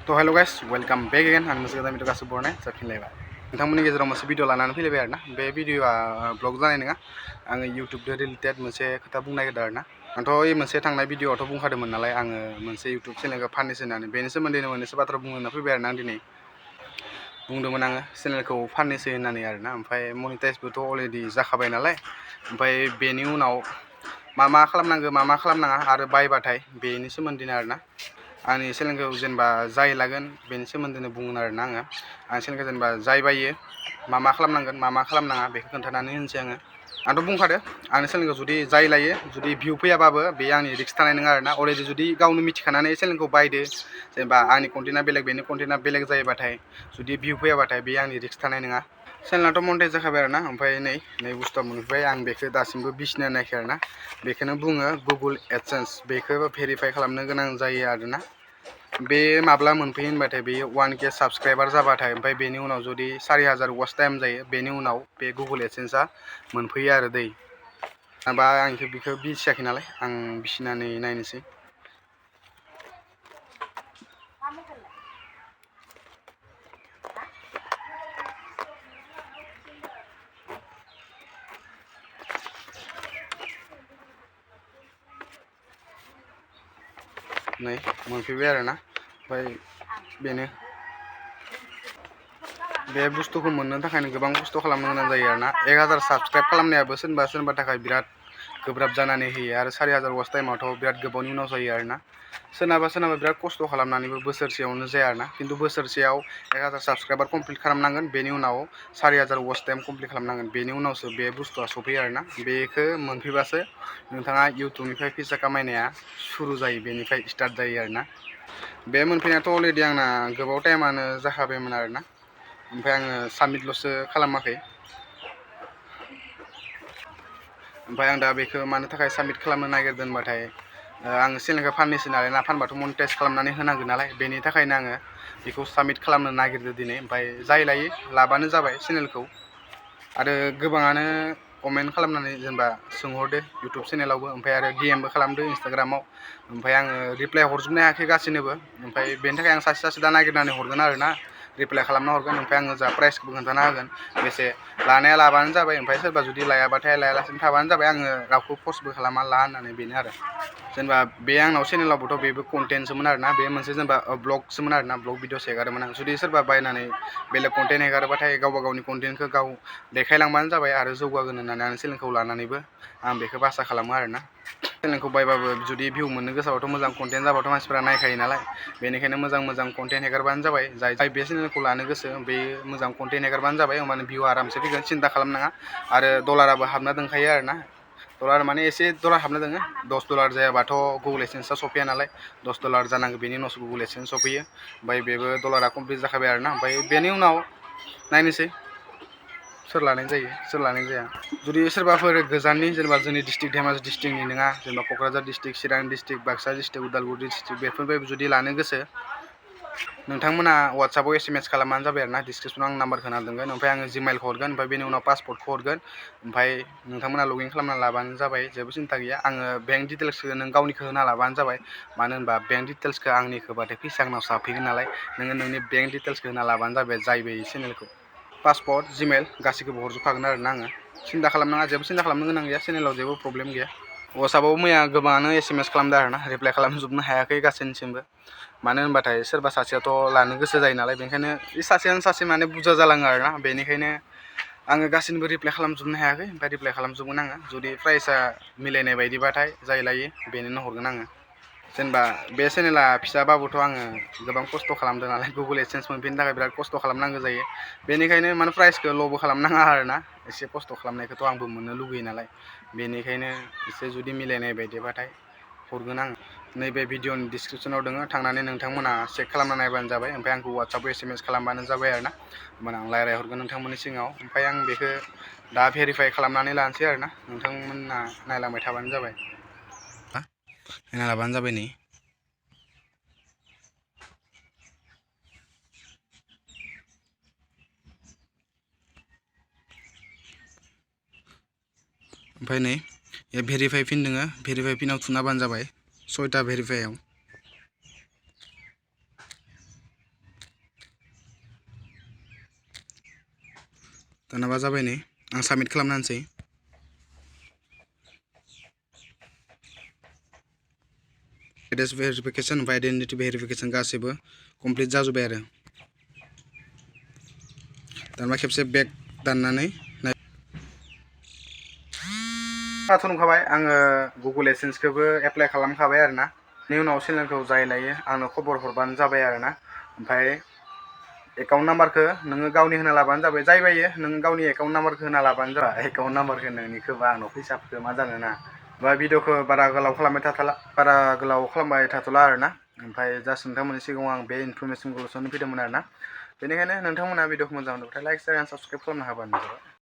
तो hello guys welcome back again आं मोनसे गोदान भिडिअ गासिबो बरनाय जाफिनलायबाय नोंथांमोननि गेजेराव मोनसे भिडिअ लानानै फैलायबाय आरोना बे भिडिअआ ब्लग जानाय नङा आङो इउट्युबजों रिलेटेड मोनसे खोथा बुंनो नागिरदों आरोना आंथ' बे मोनसे थांनाय भिडिअआवथ' बुंखादोंमोन नालाय आङो मोनसे इउट्युब चेनेलखौ फाननोसै होननानै बेनि सोमोन्दैनो मोननैसो बाथ्रा बुंनो होनना फैबाय आरोना आं दिनै बुंदोंमोन आङो चेनेलखौ फाननोसै होननानै आरोना ओमफ्राय मनिटाइजबोथ' अलरेडि जाखाबाय नालाय ओमफ्राय बेनि उनाव मा खालामनांगौ मा खालामनाङा आरो बायबाथाय बेनि सोमोन्दैनो आरोना आंनि चेनेलखौ जेनेबा जाय लागोन बेनि सोमोन्दैनो बुंगोन आरोना आं चेनेलखौ जेनेबा जाय बायो मा खालामनांगोन मा खालामनाङा बेखौ खोन्थानानै होनोसै आंथ' बुंखादो आंनि चेनेलखौ जुदि जाय लायो जुदि भिउ फैयाबाबो बे आंनि रिस्क थानाय नङा आरोना अलरेडि जुदि गावनो मिथिखानानै चेनेलखौ बायदो जेनेबा आंनि कन्टेन्टआ बेलेग बेनि कन्टेन्टआ बेलेग जायोबाथाय जुदि भिउ फैयाबाथाय बे आंनि रिस्क थानाय नङा चेनेलाथ' मनिटाइज जाखाबाय आरोना ओमफ्राय नै बुस्थुआ मोनफैबाय आं बेखौ दासिमबो बिसिनो नायाखै आरोना बेखौनो बुङो गुगोल एडसेन्स बेखौ भेरिफाइ खालामनो गोनां जायो आरोना बे माब्ला मोनफैयो होनबाथाय बेयो 1K साबसक्राइबार जाबाथाय ओमफ्राय बेनि उनाव जुदि 4000 वाच टाइम जायो बेनि उनाव बे गुगोल एडसेन्सआ मोनफैयो आरो दै माबा आं बेखौ बिसियाखै नालाय आं बिसिनानै नायनोसै नै मोनफैबाय आरोना ओमफ्राय बेनो बे बुस्थुखौ मोननो थाखायनो गोबां खस्थ' खालामनो गोनां जायो आरोना 1000 साबसक्राइब खालामनायाबो सोरबा थाखाय बिराद गोब्राब जानानै होयो आरो 4000 वाच टाइमावथ' बिराद गोबावनि उनाव जायो आरोना सोरनाबा बिराद खस्थ' खालामनानैबो बोसोरसेयावनो जाया आरोना खिन्थु बोसोरसेयाव 1000 साबसक्राइबार कमप्लिट खालामनांगोन बेनि उनाव 4000 वाच टाइम कमप्लिट खालामनांगोन बेनि उनावसो बे बुस्थुआ सफैयो आरोना बेखौ मोनफैबासो नोंथाङा इउट्युबनिफ्राय फैसा खामायनाया सुरु जायो बेनिफ्राय स्टार्ट जायो आरोना बे मोनफैनायाथ' अलरेडि आंना गोबाव टाइमानो जाखाबायमोन आरोना ओमफ्राय आङो साबमिटल'सो खालामाखै ओमफ्राय आं दा बेखौ मानो थाखाय साबमिट खालामनो नागिरदों होनबाथाय आं चेनेलखौ फाननोसै नालाय ना फानबाथ' मनिटाइज खालामनानै होनांगोन नालाय बेनि थाखायनो आङो बेखौ साबमिट खालामनो नागिरदों दिनै ओमफ्राय जाय लायो लाबानो जाबाय चेनेलखौ आरो गोबाङानो कमेन्ट खालामनानै जेनेबा सोंहरदो इउट्युब चेनेलावबो ओमफ्राय आरो DMबो खालामदो इन्सटाग्रामाव ओमफ्राय आङो रिप्लाइ हरजोबनो हायाखै गासैनोबो ओमफ्राय बेनि थाखाय आं सासे दा नागिरनानै हरगोन आरोना रिप्लाइ खालामना हरगोन ओमफ्राय आङो जा प्राइसखौबो खोन्थाना होगोन बेसे लानाया लाबानो जाबाय ओमफ्राय सोरबा जुदि लायाबाथाय लायालासिनो थाबानो जाबाय आङो रावखौ फर्सबो खालामा ला होननानै बेनो आरो जेनेबा बे आंनाव चेनेलावबोथ' बेबो कन्टेन्टसोमोन आरोना बे मोनसे जेनेबा ब्लगसोमोन आरोना ब्लग भिडिअस हेगारोमोन आं जुदि सोरबा बायनानै बेलेग कन्टेन्ट हेगारोबाथाय गावबा गावनि कन्टेन्टखौ गाव देखायलांबानो जाबाय आरो जौगागोन होननानै आं चेनेलखौ लानानैबो आं बेखौ आसा खालामो आरोना चेनेलखौ बायबाबो जुदि भिउ मोननो गोसोबाथ' मोजां कन्टेन्ट जाबाथ' मानसिफोरा नायखायो नालाय बेनिखायनो मोजां कन्टेन्ट हेगारबानो जाबाय जाय बे चेनेलखौ लानो गोसो बे मोजां कन्टेन्ट हेगारबानो जाबाय होमबानो भिउ आरामसे फैगोन सिन्था खालामनाङा आरो डलाराबो हाबना दंखायो आरोना डलार माने एसे डलार हाबना दोङो $10 जायाबाथ' गुगोल एडसेन्सआ सफैया नालाय $10 जानांगौ बेनि उनावसो गुगोल एडसेन्स सफैयो ओमफ्राय बेबो डलारा कमप्लिट जाखाबाय आरोना ओमफ्राय बेनि उनाव नायनोसै सोर लानाय जायो सोर लानाय जाया जुदि सोरबाफोर गोजाननि जेनेबा जोंनि डिस्ट्रिक्ट धेमाजि डिस्ट्रिक्टनि नङा जेनेबा Kokrajhar district Chirang district Baksa district Udalguri district बेफोरनिफ्राय जुदि लानो गोसो नोंथांमोना वाट्सएपआव SMS खालामबानो जाबाय आरोना डिसक्रिपसनाव आं नाम्बार होना दोनगोन ओमफ्राय आङो जिमेलखौ हरगोन ओमफ्राय बेनि उनाव पासपर्टखौ हरगोन ओमफ्राय नोंथांमोना लगइन खालामना लाबानो जाबाय जेबो सिन्था गैया आङो बेंक डिटेल्सखौ नों गावनिखौ होना लाबानो जाबाय मानो होनबा बेंक डिटेल्सखौ आंनिखौबाथाय फैसा आंनाव हाबफैगोन नालाय नोङो नोंनि बेंक डिटेल्सखौ होना लाबानो जाबाय जाय बे चेनेलखौ पासपर्ट जिमेल गासैखौबो हरजोबखागोन आरोना आङो सिन्था खालामनाङा जेबो सिन्था खालामनो गोनां गैया चेनेलाव जेबो प्रब्लेम गैया वाट्सएपआव मैया गोबाङानो SMS खालामदों आरोना रिप्लाइ खालामजोबनो हायाखै गासैनिसिमबो मानो होनबाथाय सोरबा सासेयाथ' लानो गोसो जायो नालाय बेनिखायनो सासेयानो सासे माने बुरजा जालाङो आरोना बेनिखायनो आङो गासैनिबो रिप्लाइ खालामजोबनो हायाखै ओमफ्राय रिप्लाइ खालामजोबगोन आङो जुदि प्राइसआ मिलायनाय बायदिबाथाय जाय लायो बेनोनो हरगोन आङो जेनेबा बे चेनेला फिसाबाबोथ' आङो गोबां खस्थ' खालामदों नालाय गुगोल एडसेन्स मोनफिननो थाखाय बिराद खस्थ' खालामनांगौ जायो बेनिखायनो माने प्राइसखौ ल'बो खालामनाङा आरोना एसे खस्थ' खालामनायखौथ' आंबो मोननो लुगैयो नालाय बेनिखायनो एसे जुदि मिलायनाय बायदिबाथाय हरगोन आं नैबे भिडिअनि डिसक्रिपसनाव दङ थांनानै नोंथांमोना चेक खालामना नायबानो जाबाय ओमफ्राय आंखौ वाट्सएपआव SMS खालामबानो जाबाय आरोना होमबाना आं रायज्लायहरगोन नोंथांमोननि सिगाङाव ओमफ्राय आं बेखौ दा भेरिफाइ खालामनानै लानोसै आरोना नोंथांमोना नायलांबाय थाबानो जाबाय नायना लाबानो जाबाय नै ओमफ्राय नै भेरिफाइ पिन दङ भेरिफाइ पिनाव थुना होबानो जाबाय 6टा भेरिफाइआव दानाबा जाबाय नै आं साबमिट खालामना होनोसै एड्रेस भेरिफिकेसन ओमफ्राय आइडेन्टिटि भेरिफिकेसन गासैबो कमप्लिट जाजोब्बाय आरो दाना खेबसे बेक दाननानै दाथ' नुखाबाय आङो गुगोल एडसेन्सखौबो एप्लाइ खालामखाबाय आरोना बेनि उनाव चेनेलखौ जाय लायो आंनो खबर हरबानो जाबाय आरोना ओमफ्राय एकाउन्ट नाम्बारखौ नोङो गावनि होना लाबानो जाबाय जाय बायो नों गावनि एकाउन्ट नाम्बारखौ होना लाबानो जाबाय एकाउन्ट नाम्बारखौ नोंनिखौबा आंनाव फैसाफोरखौ मा जानो ना बा भिडिअखौ बारा गोलाव खालामबाय थाथ'ला आरोना ओमफ्राय जास्ट नोंथांमोननि सिगाङाव आं बे इनफरमेसनखौल'सो फैदोंमोन आरोना बेनिखायनो नोंथांमोना भिडिअखौ मोजां मोनोब्लाथाय लाइक शेयार एन्ड साबस्क्राइब खालामनो हाबानो जाबाय